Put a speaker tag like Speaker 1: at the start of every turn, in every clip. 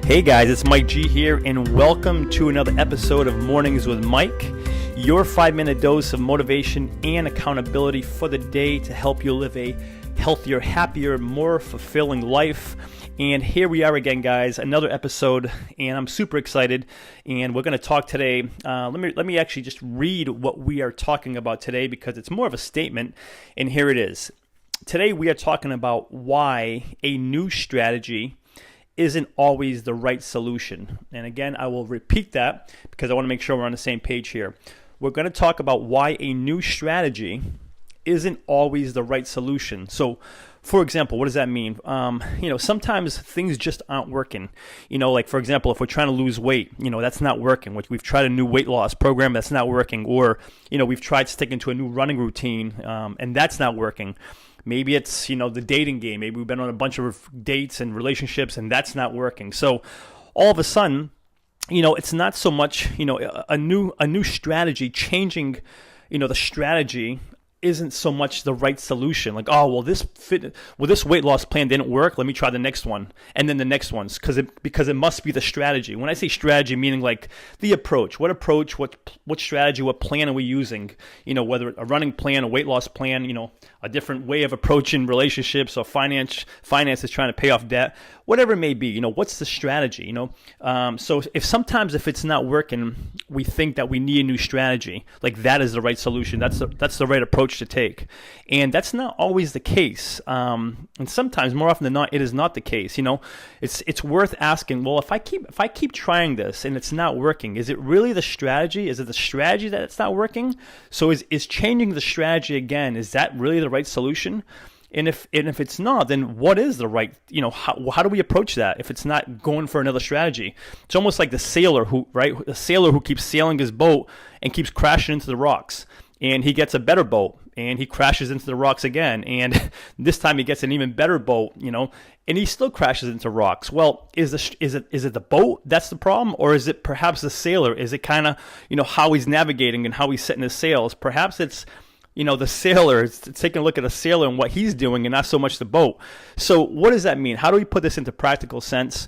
Speaker 1: Hey guys, it's Mike G here, and welcome to another episode of Mornings with Mike, your 5-minute dose of motivation and accountability for the day to help you live a healthier, happier, more fulfilling life. And here we are again, guys, another episode, and I'm super excited. And we're going to talk today. Let me actually just read what we are talking about today because it's more of a statement, and here it is. Today we are talking about why a new strategy isn't always the right solution. And again, I will repeat that because I want to make sure we're on the same page here. We're going to talk about why a new strategy isn't always the right solution. So, for example, what does that mean? Sometimes things just aren't working. Like for example, if we're trying to lose weight, that's not working. We've tried a new weight loss program, that's not working. Or, we've tried sticking to a new running routine, and that's not working. Maybe it's, the dating game. Maybe we've been on a bunch of dates and relationships and that's not working. So all of a sudden, it's not so much, a new strategy changing, the strategy isn't so much the right solution. Like, this weight loss plan didn't work. Let me try the next one, and then the next ones, because it must be the strategy. When I say strategy, meaning like the approach. What strategy, what plan are we using? Whether a running plan, a weight loss plan, a different way of approaching relationships or finances, trying to pay off debt, whatever it may be. What's the strategy? So if it's not working, we think that we need a new strategy. Like that is the right solution. That's the right approach to take, and that's not always the case. And sometimes, more often than not, it is not the case. It's worth asking. Well, if I keep trying this and it's not working, is it really the strategy? Is it the strategy that it's not working? So is changing the strategy again? Is that really the right solution? And if it's not, then what is the right, how do we approach that if it's not going for another strategy? It's almost like the sailor who keeps sailing his boat and keeps crashing into the rocks. And he gets a better boat, and he crashes into the rocks again. And this time he gets an even better boat, and he still crashes into rocks. Well, is it the boat that's the problem, or is it perhaps the sailor? Is it kind of, how he's navigating and how he's setting his sails? Perhaps it's, the sailor. It's taking a look at a sailor and what he's doing, and not so much the boat. So what does that mean? How do we put this into practical sense?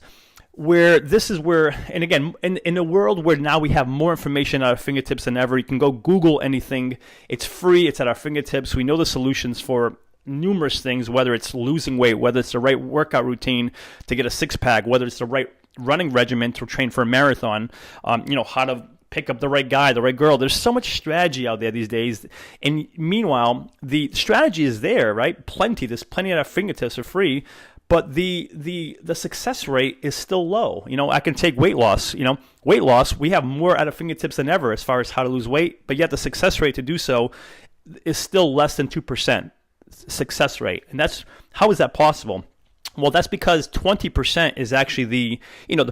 Speaker 1: And again, in a world where now we have more information at our fingertips than ever, you can go Google anything. It's free. It's at our fingertips. We know the solutions for numerous things, whether it's losing weight, whether it's the right workout routine to get a six-pack, whether it's the right running regimen to train for a marathon, how to pick up the right guy, the right girl. There's so much strategy out there these days. And meanwhile, the strategy is there, right? There's plenty at our fingertips for free. But the success rate is still low. I can take weight loss. Weight loss, we have more at our fingertips than ever as far as how to lose weight. But yet the success rate to do so is still less than 2% success rate. And how is that possible? Well, that's because 20% is actually the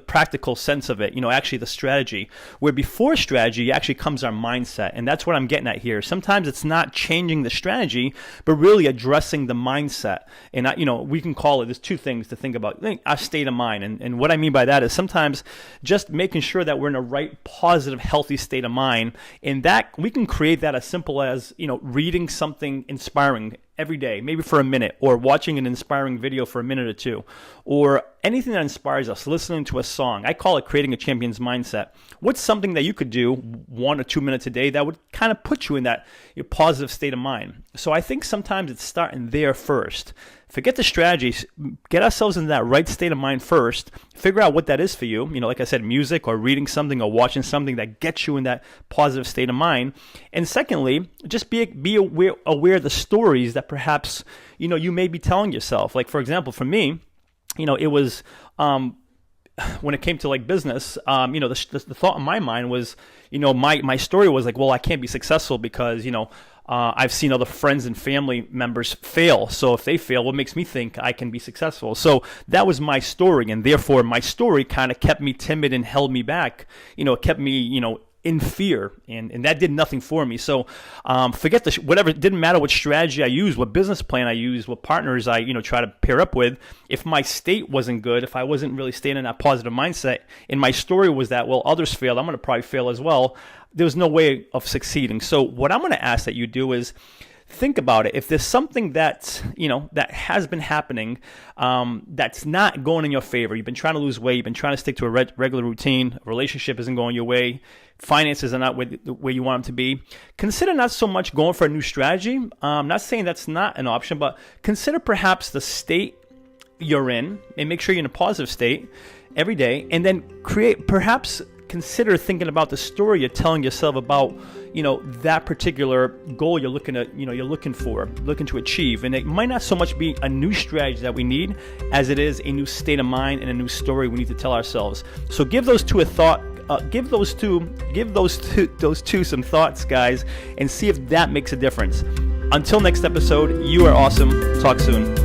Speaker 1: practical sense of it, actually the strategy. Where before strategy actually comes our mindset. And that's what I'm getting at here. Sometimes it's not changing the strategy, but really addressing the mindset. And, we can call it, there's two things to think about. Our state of mind. And what I mean by that is sometimes just making sure that we're in a right, positive, healthy state of mind. And that we can create that as simple as, reading something inspiring every day, maybe for a minute, or watching an inspiring video for a minute or two, or anything that inspires us, listening to a song. I call it creating a champion's mindset. What's something that you could do 1 or 2 minutes a day that would kind of put you in that positive state of mind? So I think sometimes it's starting there first. Forget the strategies. Get ourselves in that right state of mind first. Figure out what that is for you. Like I said, music or reading something or watching something that gets you in that positive state of mind. And secondly, just be aware of the stories that perhaps, you may be telling yourself. Like, for example, for me, it was when it came to like business, the thought in my mind was, my story was like, well, I can't be successful because, I've seen other friends and family members fail. So if they fail, what makes me think I can be successful? So that was my story. And therefore, my story kind of kept me timid and held me back. It kept me, in fear, and that did nothing for me. So forget whatever. It didn't matter what strategy I used, what business plan I used, what partners I try to pair up with. If my state wasn't good, if I wasn't really staying in that positive mindset, and my story was that, well, others failed, I'm going to probably fail as well, there was no way of succeeding. So what I'm going to ask that you do is think about it. If there's something that has been happening, that's not going in your favor, you've been trying to lose weight, you've been trying to stick to a regular routine, a relationship isn't going your way, finances are not where you want them to be, consider not so much going for a new strategy. Not saying that's not an option, but consider perhaps the state you're in and make sure you're in a positive state every day, and then consider thinking about the story you're telling yourself about, that particular goal you're looking to achieve. And it might not so much be a new strategy that we need as it is a new state of mind and a new story we need to tell ourselves. So give those two a thought. Give those two some thoughts, guys, and see if that makes a difference. Until next episode, you are awesome. Talk soon.